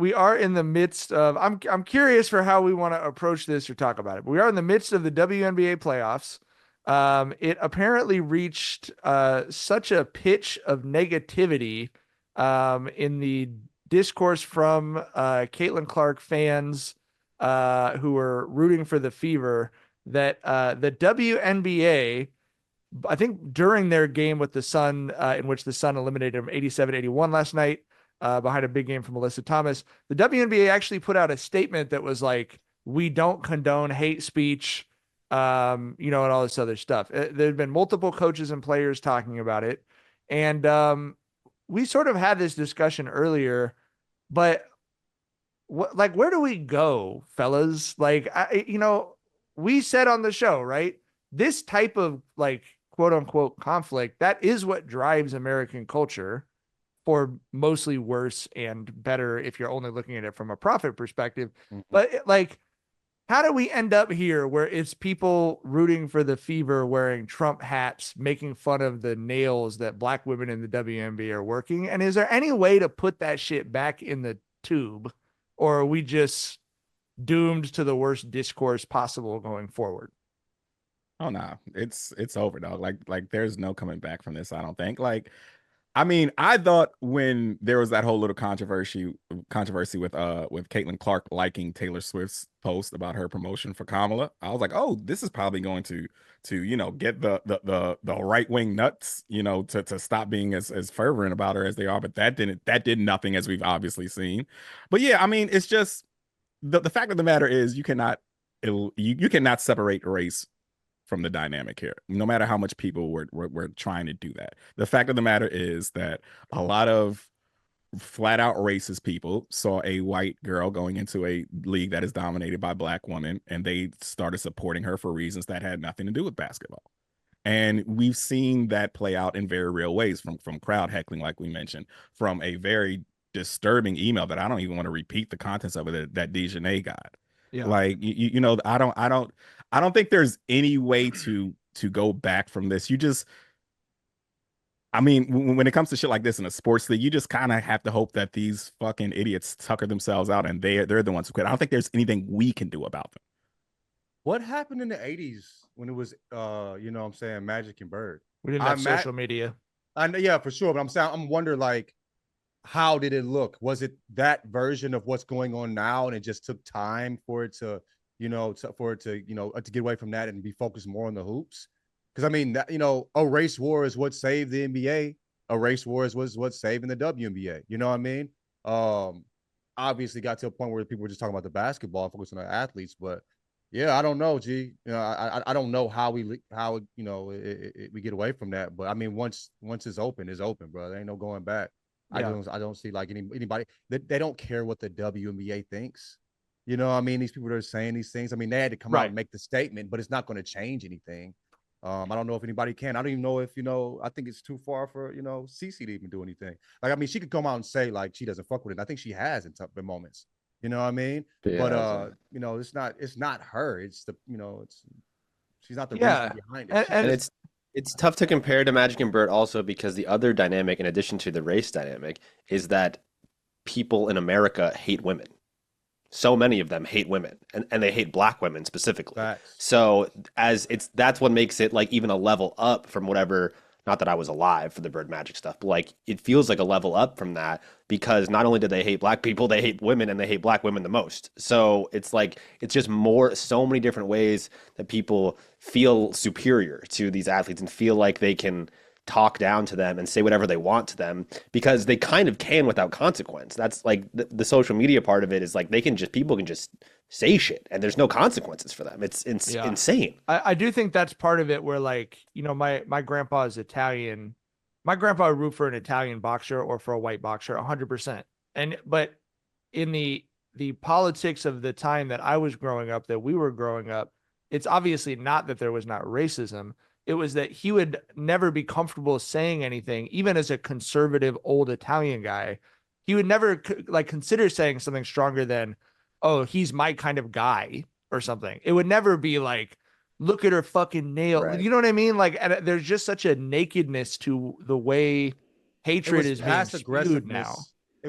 we are in the midst of. I'm curious for how we want to approach this or talk about it. But we are in the midst of the WNBA playoffs. It apparently reached such a pitch of negativity in the discourse from Caitlin Clark fans who were rooting for the Fever that the WNBA, I think during their game with the Sun, in which the Sun eliminated them 87-81 last night, behind a big game from Melissa Thomas, the WNBA actually put out a statement that was like, we don't condone hate speech, and all this other stuff. There have been multiple coaches and players talking about it. And we sort of had this discussion earlier, but where do we go, fellas? We said on the show, right? This type of quote unquote conflict, that is what drives American culture, for mostly worse and better if you're only looking at it from a profit perspective. Mm-hmm. But how do we end up here where it's people rooting for the Fever wearing Trump hats, making fun of the nails that black women in the WNBA are working? And is there any way to put that shit back in the tube, or are we just doomed to the worst discourse possible going forward? Oh no, it's over, dog. Like there's no coming back from this, I don't think. I mean, I thought when there was that whole little controversy with Caitlin Clark liking Taylor Swift's post about her promotion for Kamala, I was like, oh, this is probably going to get the right wing nuts, to stop being as fervent about her as they are. But that did nothing, as we've obviously seen. But yeah, I mean, it's just the fact of the matter is you cannot separate race from the dynamic here, no matter how much people were trying to do that. The fact of the matter is that a lot of flat out racist people saw a white girl going into a league that is dominated by black women, and they started supporting her for reasons that had nothing to do with basketball. And we've seen that play out in very real ways, from crowd heckling, like we mentioned, from a very disturbing email that I don't even want to repeat the contents of it that Dejanay got. Yeah. I don't think there's any way to go back from this. I mean, when it comes to shit like this in a sports league, you just kind of have to hope that these fucking idiots tucker themselves out and they're the ones who quit. I don't think there's anything we can do about them. What happened in the 80s when it was, what I'm saying, Magic and Bird? We didn't have social media. I know, yeah, for sure. But I'm wondering, how did it look? Was it that version of what's going on now, and it just took time for it to, to get away from that and be focused more on the hoops? Because I mean, that, a race war is what saved the NBA. A race war is what's saving the WNBA. You know what I mean? Obviously, got to a point where people were just talking about the basketball, focusing on the athletes. But yeah, I don't know, G. I don't know how we get away from that. But I mean, once it's open, bro. There ain't no going back. Yeah. I don't see anybody they don't care what the WNBA thinks. You know what I mean? These people that are saying these things, I mean, they had to come out and make the statement, but it's not going to change anything. I don't know if anybody can. I don't even know if, I think it's too far for, Cece to even do anything. I mean, she could come out and say, she doesn't fuck with it. I think she has in tough moments. You know what I mean? Yeah, but, it's not her. It's the, she's not the reason behind it. And it's tough to compare to Magic and Bird also because the other dynamic, in addition to the race dynamic, is that people in America hate women. So many of them hate women, and they hate black women specifically. Facts. So that's what makes it even a level up from whatever. Not that I was alive for the Bird Magic stuff, but it feels like a level up from that because not only do they hate black people, they hate women, and they hate black women the most. So it's just so many different ways that people feel superior to these athletes and feel like they can talk down to them and say whatever they want to them because they kind of can without consequence. That's the social media part of it is people can just say shit and there's no consequences for them. It's insane. I do think that's part of it where my grandpa is Italian. My grandpa would root for an Italian boxer or for a white boxer 100%. But in the politics of the time that I was growing up, that we were growing up, it's obviously not that there was not racism. It was that he would never be comfortable saying anything, even as a conservative old Italian guy. He would never consider saying something stronger than, oh, he's my kind of guy or something. It would never be look at her fucking nail. Right. You know what I mean? And there's just such a nakedness to the way hatred is being spewed now.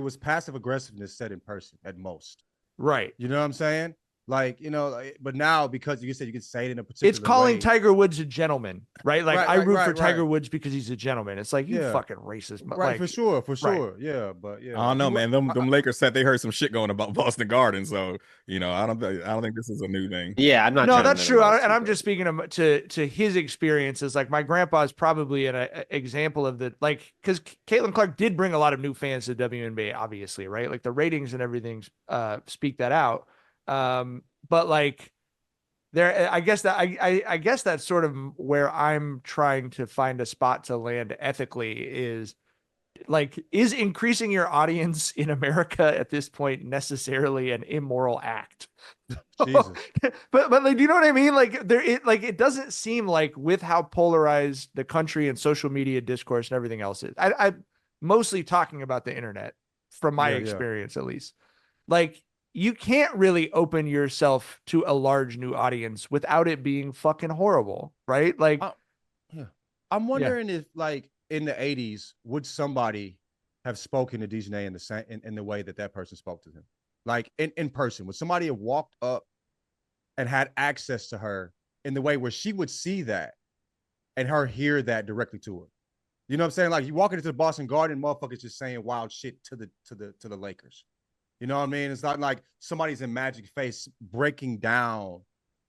was passive aggressiveness said in person at most. Right. You know what I'm saying? Like, but now because you said you can say it in a particular It's calling way. Tiger Woods a gentleman, right? Like I root for Tiger Right. Woods because he's a gentleman. It's like, you fucking racist. Right, like, for sure. right. Yeah, but yeah. I don't know, man. Them Lakers said they heard some shit going about Boston Garden, so I don't think this is a new thing. Yeah, I'm not. No, that's true. And I'm just speaking to his experiences. Like my grandpa is probably an example of the because Caitlin Clark did bring a lot of new fans to WNBA, obviously, right? Like the ratings and everything speak that out. But like there, I guess that's sort of where I'm trying to find a spot to land ethically is like, is increasing your audience in America at this point necessarily an immoral act? Jesus. but like, do you know what I mean? Like it doesn't seem like with how polarized the country and social media discourse and everything else is. I'm mostly talking about the internet from my experience, at least. Like, you can't really open yourself to a large new audience without it being fucking horrible, right? Like, I'm wondering if, like, in the 80s, would somebody have spoken to Dejanay in the way that person spoke to him? Like, in person, would somebody have walked up and had access to her in the way where she would see that and her hear that directly to her? You know what I'm saying? Like, you walk into the Boston Garden, motherfuckers just saying wild shit to the Lakers. You know what I mean? It's not like somebody's in Magic face breaking down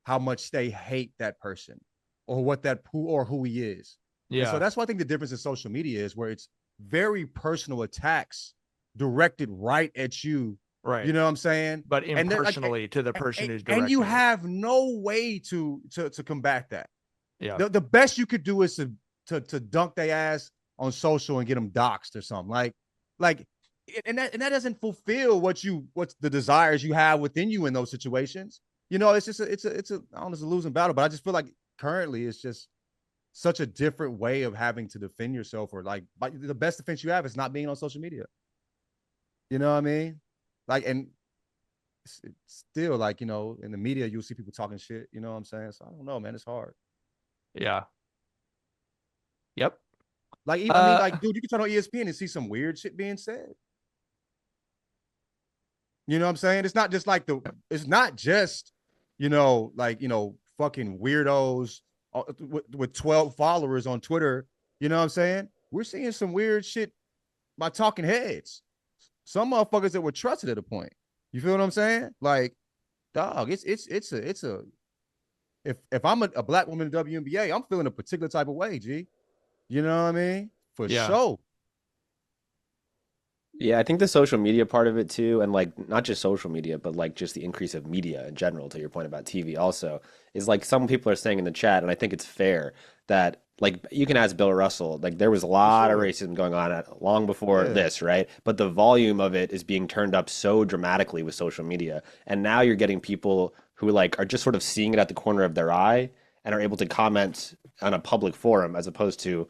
how much they hate that person or who he is. Yeah. And so that's why I think the difference in social media is where it's very personal attacks directed right at you. Right. You know what I'm saying? But impersonally to the person who's directing. And you have no way to combat that. Yeah. The best you could do is to dunk their ass on social and get them doxxed or something. Like and that doesn't fulfill what the desires you have within you in those situations. It's just it's a I don't know, it's a losing battle, but I just feel like currently it's just such a different way of having to defend yourself, or like the best defense you have is not being on social media. You know what I mean? Like, and it's still like, in the media, you'll see people talking shit, you know what I'm saying? So I don't know, man, it's hard. Yeah. Yep. Like, even, I mean, like, dude, you can turn on ESPN and see some weird shit being said. You know what I'm saying? It's not just like fucking weirdos with 12 followers on Twitter. You know what I'm saying? We're seeing some weird shit by talking heads. Some motherfuckers that were trusted at a point. You feel what I'm saying? Like, dog, if I'm a black woman in the WNBA, I'm feeling a particular type of way, G. You know what I mean? For sure. Yeah, I think the social media part of it too, and like not just social media, but like just the increase of media in general, to your point about TV also, is like some people are saying in the chat, and I think it's fair that, like, you can ask Bill Russell, like there was a lot of racism going on long before this, right? But the volume of it is being turned up so dramatically with social media. And now you're getting people who like are just sort of seeing it at the corner of their eye and are able to comment on a public forum, as opposed to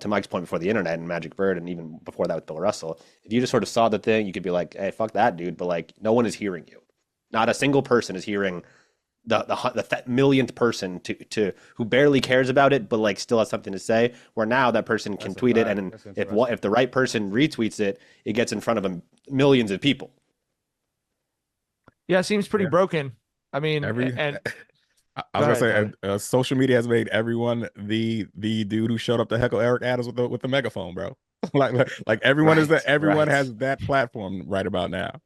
Mike's point before the internet and Magic Bird, and even before that with Bill Russell. If you just sort of saw the thing, you could be like, hey, fuck that dude. But like, no one is hearing you. Not a single person is hearing the millionth person to who barely cares about it, but like still has something to say. Where now that person can tweet it, and if the right person retweets it, it gets in front of millions of people. Yeah, it seems pretty broken. I mean, I was gonna say, social media has made everyone the dude who showed up to heckle Eric Adams with the megaphone, bro. like everyone everyone has that platform right about now,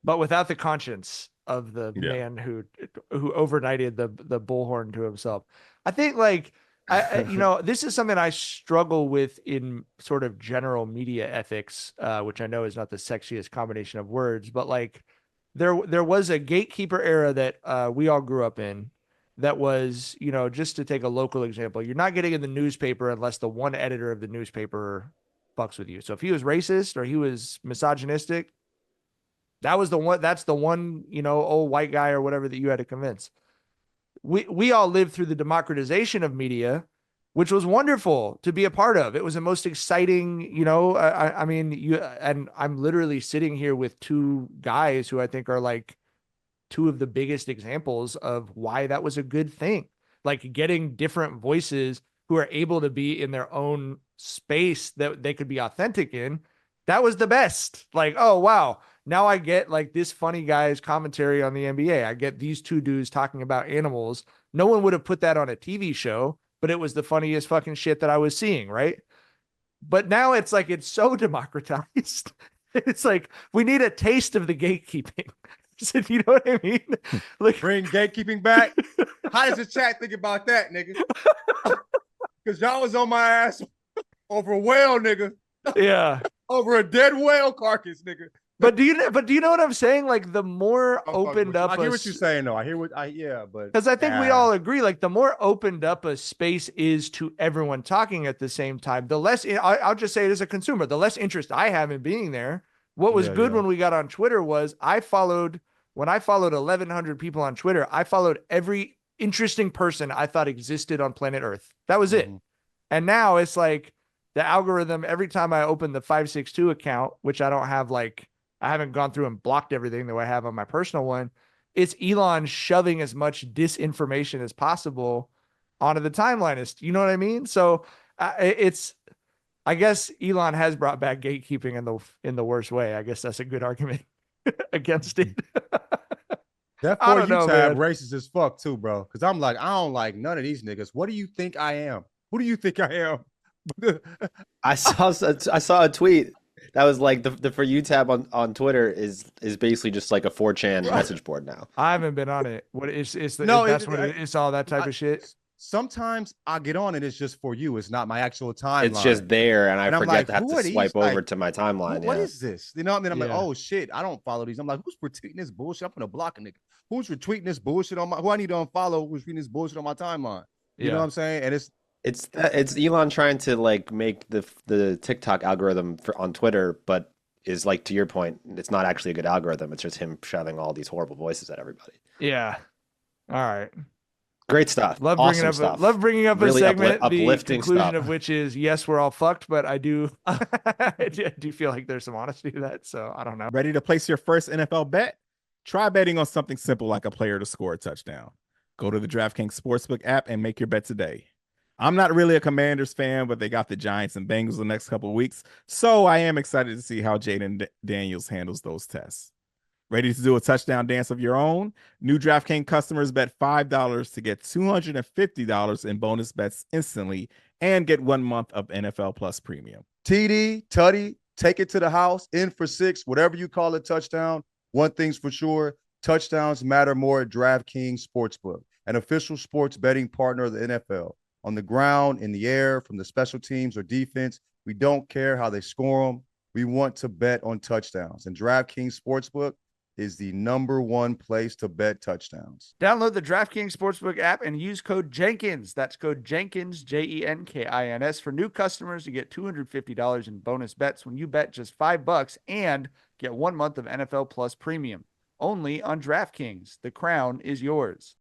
but without the conscience of the man who overnighted the bullhorn to himself. I think like this is something I struggle with in sort of general media ethics, which I know is not the sexiest combination of words, but like there was a gatekeeper era that we all grew up in. That was, just to take a local example, you're not getting in the newspaper unless the one editor of the newspaper fucks with you. So if he was racist or he was misogynistic, that's the one, old white guy or whatever that you had to convince. We all lived through the democratization of media, which was wonderful to be a part of. It was the most exciting, I mean, and I'm literally sitting here with two guys who I think are like two of the biggest examples of why that was a good thing. Like getting different voices who are able to be in their own space that they could be authentic in That was the best. Like, oh wow, now I get like this funny guy's commentary on the NBA. I get these two dudes talking about animals. No one would have put that on a TV show, but it was the funniest fucking shit that I was seeing, right? But now it's like it's so democratized. It's like we need a taste of the gatekeeping. So, you know what I mean? Like, Bring gatekeeping back. How does the chat think about that, nigga? Because y'all was on my ass over a whale, nigga. yeah. Over a dead whale carcass, nigga. But do you know what I'm saying? Like the more opened up, I hear what you're saying, though. But because I think we all agree, like the more opened up a space is to everyone talking at the same time, the less I'll just say it as a consumer, the less interest I have in being there. What was good when we got on Twitter was when I followed 1,100 people on Twitter, I followed every interesting person I thought existed on planet Earth. That was it. And now it's like the algorithm, every time I open the 562 account, which I don't have, like, I haven't gone through and blocked everything that I have on my personal one. It's Elon shoving as much disinformation as possible onto the timeline. You know what I mean? So I guess Elon has brought back gatekeeping in the worst way. I guess that's a good argument against it. That For You tab racist as fuck too, bro. Because I'm like, I don't like none of these niggas. What do you think I am? Who do you think I am? I saw a tweet that was like the For You tab on Twitter is basically just like a 4chan message board now. I haven't been on it. What is it's all that type of shit. Sometimes I get on and it's just For You. It's not my actual timeline. It's just there, and I forget like, to have to swipe over to my timeline. What is this? You know what I mean? I'm like, oh shit, I don't follow these. I'm like, who's retweeting this bullshit? I'm gonna block a nigga. Who's retweeting this bullshit on my? Who I need to unfollow? Who's reading this bullshit on my timeline? You know what I'm saying? And it's Elon trying to like make the TikTok algorithm on Twitter, but is like, to your point, it's not actually a good algorithm. It's just him shoving all these horrible voices at everybody. Yeah. All right. Great stuff. Love bringing up really a segment. The conclusion of which is yes, we're all fucked, but I do feel like there's some honesty to that. So I don't know. Ready to place your first NFL bet? Try betting on something simple like a player to score a touchdown. Go to the DraftKings Sportsbook app and make your bet today. I'm not really a Commanders fan, but they got the Giants and Bengals the next couple of weeks, so I am excited to see how Jaden Daniels handles those tests. Ready to do a touchdown dance of your own? New DraftKings customers bet $5 to get $250 in bonus bets instantly and get 1 month of NFL Plus Premium. TD, Tutty, take it to the house, in for 6, whatever you call it, touchdown. One thing's for sure, touchdowns matter more at DraftKings Sportsbook, an official sports betting partner of the NFL. On the ground, in the air, from the special teams or defense, we don't care how they score them. We want to bet on touchdowns. And DraftKings Sportsbook is the #1 place to bet touchdowns. Download the DraftKings Sportsbook app and use code Jenkins. That's code Jenkins, Jenkins, for new customers to get $250 in bonus bets when you bet just $5 and get 1 month of NFL Plus Premium. Only on DraftKings. The crown is yours.